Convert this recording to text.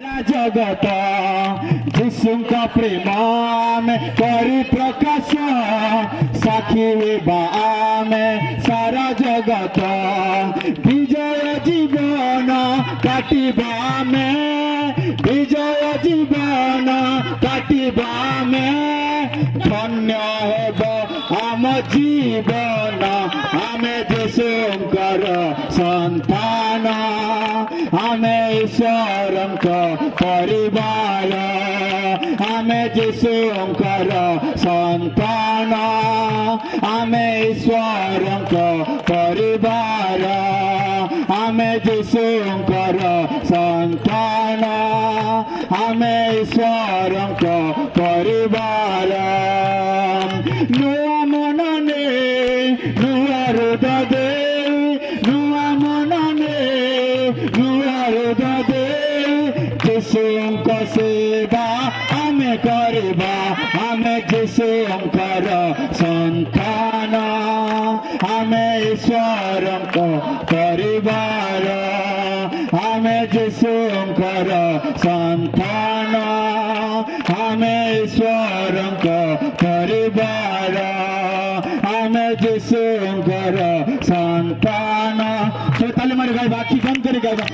जगत जीशुका प्रेम करी प्रकाश साखी आमे सारा जगत विजय जीवन काटिबामे विजय जीवन काटिबामे धन्य हेब आम जीवन आमे जीशुकर संतान आमे ईश्वरंका परिवार आमे जीशुकर संतान आमे ईश्वरंका परिवार आमे जीशुकर संतान आमे ईश्वरंका परिवार नुआ मनने नुआ हृदय जीशुक सेवा आमे करबा आमे जीशुकर संतान आमे ईश्वरंक परिवार आमे जीशुकर संतान आमे ईश्वरंक परिवार आमे जीशुकर संतान। तो ताली मारी गाइबा, आखि बंद करी गाइबा।